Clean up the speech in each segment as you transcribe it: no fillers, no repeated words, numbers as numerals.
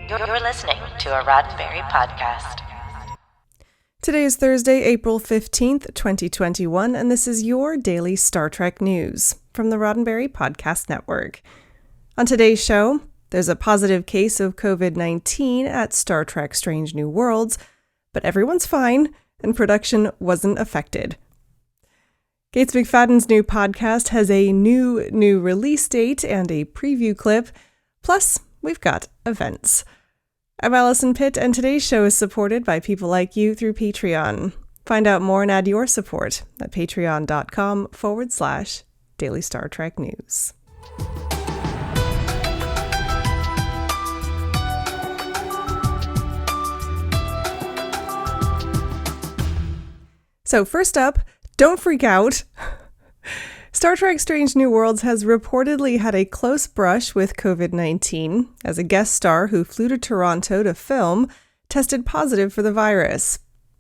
You're listening to a Roddenberry podcast. Today is Thursday, April 15th, 2021, and this is your daily Star Trek news from the Roddenberry Podcast Network. On today's show, there's a positive case of COVID-19 at Star Trek Strange New Worlds, but everyone's fine and production wasn't affected. Gates McFadden's new podcast has a new release date and a preview clip, plus we've got events. I'm Alison Pitt, and today's show is supported by people like you through Patreon. Find out more and add your support at patreon.com/Daily Star Trek News. So first up, don't freak out. Star Trek Strange New Worlds has reportedly had a close brush with COVID-19 as a guest star who flew to Toronto to film tested positive for the virus.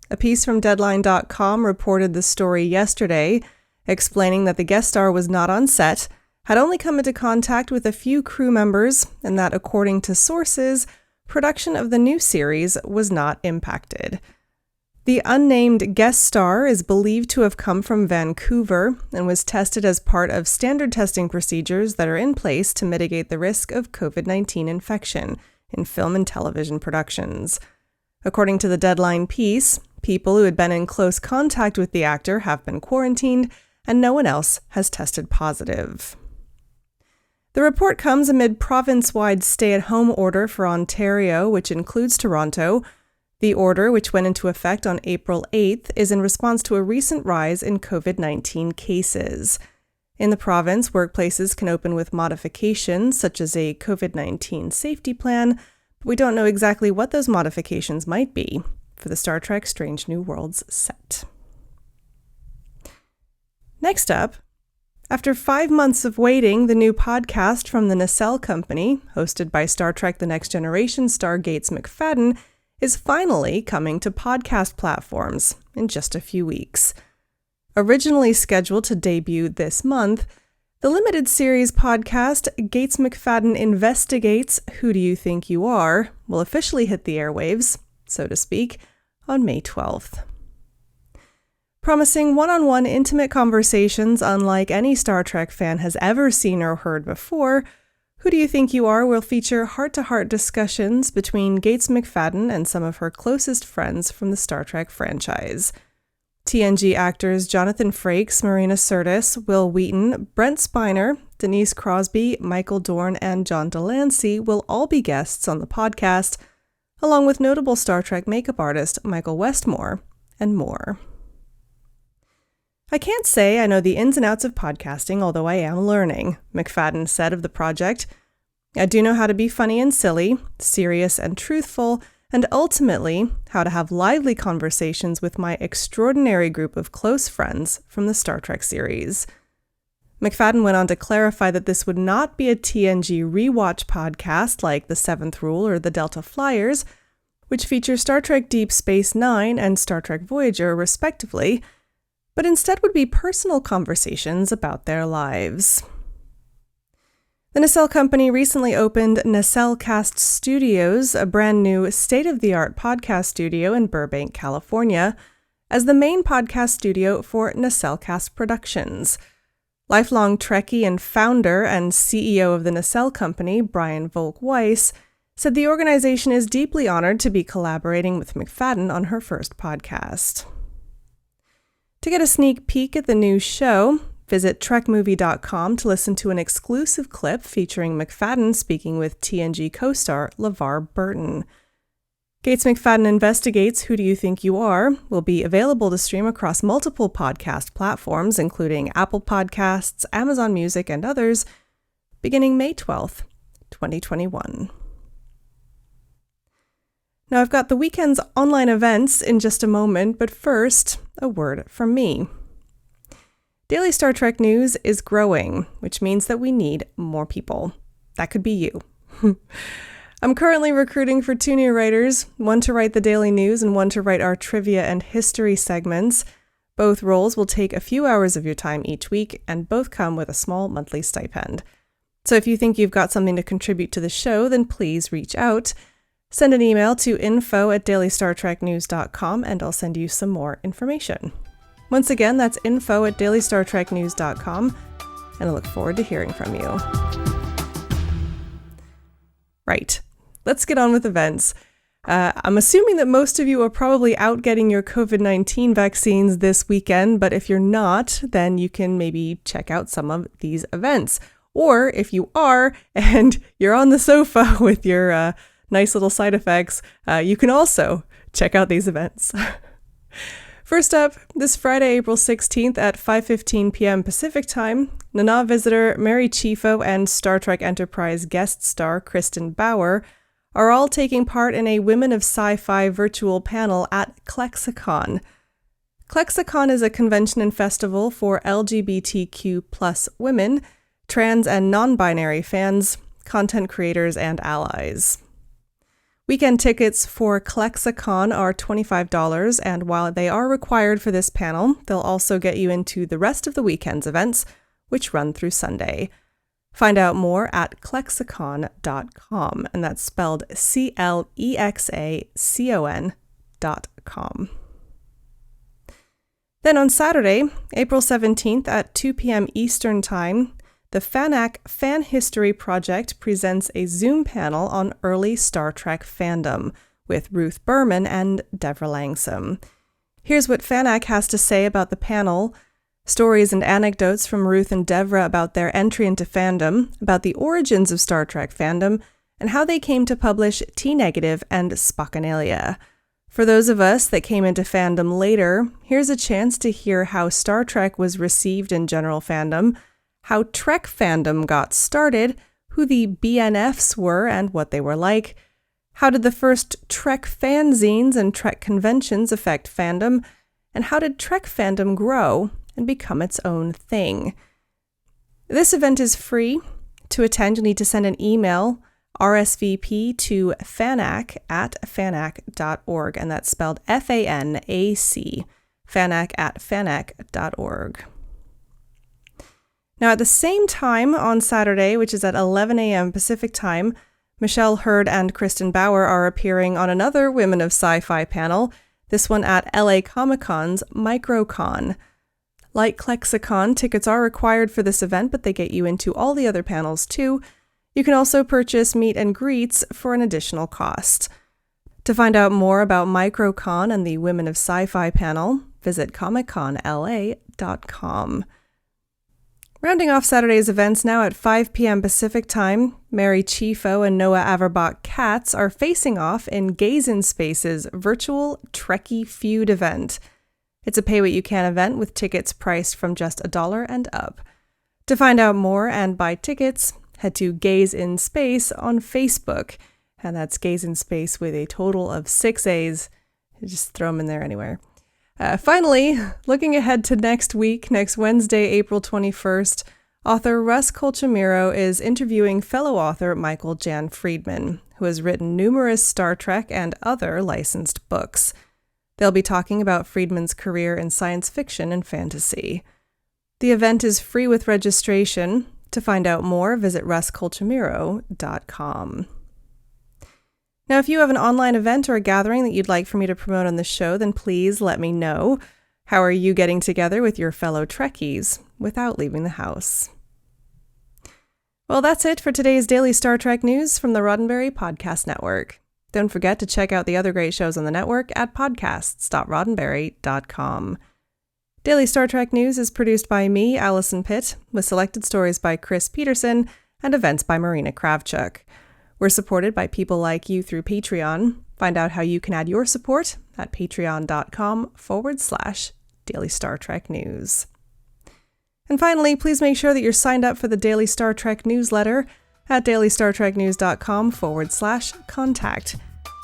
A piece from Deadline.com reported the story yesterday, explaining that the guest star was not on set, had only come into contact with a few crew members, and that according to sources, production of the new series was not impacted. The unnamed guest star is believed to have come from Vancouver and was tested as part of standard testing procedures that are in place to mitigate the risk of COVID-19 infection in film and television productions. According to the Deadline piece, people who had been in close contact with the actor have been quarantined, and no one else has tested positive. The report comes amid province-wide stay-at-home order for Ontario, which includes Toronto. The order, which went into effect on April 8th, is in response to a recent rise in COVID-19 cases. In the province, workplaces can open with modifications, such as a COVID-19 safety plan, but we don't know exactly what those modifications might be for the Star Trek Strange New Worlds set. Next up, after 5 months of waiting, the new podcast from the Nacelle Company, hosted by Star Trek The Next Generation star Gates McFadden, is finally coming to podcast platforms in just a few weeks. Originally scheduled to debut this month, the limited series podcast Gates McFadden Investigates Who Do You Think You Are will officially hit the airwaves, so to speak, on May 12th. Promising one-on-one intimate conversations unlike any Star Trek fan has ever seen or heard before, Who Do You Think You Are will feature heart-to-heart discussions between Gates McFadden and some of her closest friends from the Star Trek franchise. TNG actors Jonathan Frakes, Marina Sirtis, Will Wheaton, Brent Spiner, Denise Crosby, Michael Dorn, and John Delancey will all be guests on the podcast, along with notable Star Trek makeup artist Michael Westmore, and more. I can't say I know the ins and outs of podcasting, although I am learning, McFadden said of the project. I do know how to be funny and silly, serious and truthful, and ultimately how to have lively conversations with my extraordinary group of close friends from the Star Trek series. McFadden went on to clarify that this would not be a TNG rewatch podcast like The Seventh Rule or The Delta Flyers, which feature Star Trek Deep Space Nine and Star Trek Voyager, respectively, but instead would be personal conversations about their lives. The Nacelle Company recently opened Nacellecast Studios, a brand new state-of-the-art podcast studio in Burbank, California, as the main podcast studio for Nacellecast Productions. Lifelong Trekkie and founder and CEO of the Nacelle Company, Brian Volk-Weiss, said the organization is deeply honored to be collaborating with McFadden on her first podcast. To get a sneak peek at the new show, visit trekmovie.com to listen to an exclusive clip featuring McFadden speaking with TNG co-star LeVar Burton. Gates McFadden Investigates Who Do You Think You Are will be available to stream across multiple podcast platforms, including Apple Podcasts, Amazon Music, and others, beginning May 12th, 2021. Now, I've got the weekend's online events in just a moment, but first, a word from me. Daily Star Trek news is growing, which means that we need more people. That could be you. I'm currently recruiting for 2 new writers, one to write the daily news and one to write our trivia and history segments. Both roles will take a few hours of your time each week, and both come with a small monthly stipend. So if you think you've got something to contribute to the show, then please reach out. Send an email to info@dailystartreknews.com and I'll send you some more information. Once again, that's info@dailystartreknews.com, and I look forward to hearing from you. Right, let's get on with events. I'm assuming that most of you are probably out getting your COVID-19 vaccines this weekend, but if you're not, then you can maybe check out some of these events. Or if you are, and you're on the sofa with your nice little side effects, you can also check out these events. First up, this Friday, April 16th at 5:15 p.m. Pacific Time, Nana visitor Mary Chieffo and Star Trek Enterprise guest star Kristen Bauer are all taking part in a Women of Sci-Fi virtual panel at ClexaCon. ClexaCon is a convention and festival for LGBTQ+ women, trans and non-binary fans, content creators, and allies. Weekend tickets for ClexaCon are $25, and while they are required for this panel, they'll also get you into the rest of the weekend's events, which run through Sunday. Find out more at clexacon.com, and that's spelled CLEXACON.com. Then on Saturday, April 17th at 2 p.m. Eastern Time, the FANAC Fan History Project presents a Zoom panel on early Star Trek fandom with Ruth Berman and Devra Langsam. Here's what FANAC has to say about the panel, stories and anecdotes from Ruth and Devra about their entry into fandom, about the origins of Star Trek fandom, and how they came to publish T-Negative and Spockanalia. For those of us that came into fandom later, here's a chance to hear how Star Trek was received in general fandom, how Trek fandom got started, who the BNFs were and what they were like, how did the first Trek fanzines and Trek conventions affect fandom, and how did Trek fandom grow and become its own thing. This event is free. To attend, you'll need to send an email, RSVP, to fanac@fanac.org, and that's spelled FANAC, fanac@fanac.org. Now, at the same time on Saturday, which is at 11 a.m. Pacific Time, Michelle Hurd and Kristen Bauer are appearing on another Women of Sci-Fi panel, this one at LA Comic-Con's MicroCon. Like ClexaCon, tickets are required for this event, but they get you into all the other panels too. You can also purchase meet and greets for an additional cost. To find out more about MicroCon and the Women of Sci-Fi panel, visit comicconla.com. Rounding off Saturday's events now at 5 p.m. Pacific Time, Mary Chieffo and Noah Averbach-Katz are facing off in Gaze in Space's virtual Trekkie Feud event. It's a pay-what-you-can event with tickets priced from just $1 and up. To find out more and buy tickets, head to Gaze in Space on Facebook, and that's Gaze in Space with a total of 6 A's. Just throw them in there anywhere. Finally, looking ahead to next week, next Wednesday, April 21st, author Russ Colchamiro is interviewing fellow author Michael Jan Friedman, who has written numerous Star Trek and other licensed books. They'll be talking about Friedman's career in science fiction and fantasy. The event is free with registration. To find out more, visit russcolchamiro.com. Now, if you have an online event or a gathering that you'd like for me to promote on the show, then please let me know. How are you getting together with your fellow Trekkies without leaving the house? Well, that's it for today's Daily Star Trek News from the Roddenberry Podcast Network. Don't forget to check out the other great shows on the network at podcasts.roddenberry.com. Daily Star Trek News is produced by me, Alison Pitt, with selected stories by Chris Peterson and events by Marina Kravchuk. We're supported by people like you through Patreon. Find out how you can add your support at patreon.com/Daily Star Trek News. And finally, please make sure that you're signed up for the Daily Star Trek newsletter at dailystartreknews.com/contact.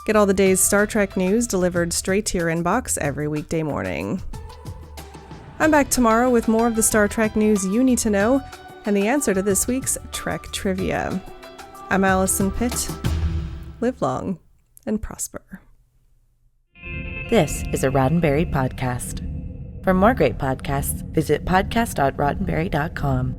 Get all the day's Star Trek news delivered straight to your inbox every weekday morning. I'm back tomorrow with more of the Star Trek news you need to know and the answer to this week's Trek Trivia. I'm Alison Pitt. Live long and prosper. This is a Roddenberry podcast. For more great podcasts, visit podcast.roddenberry.com.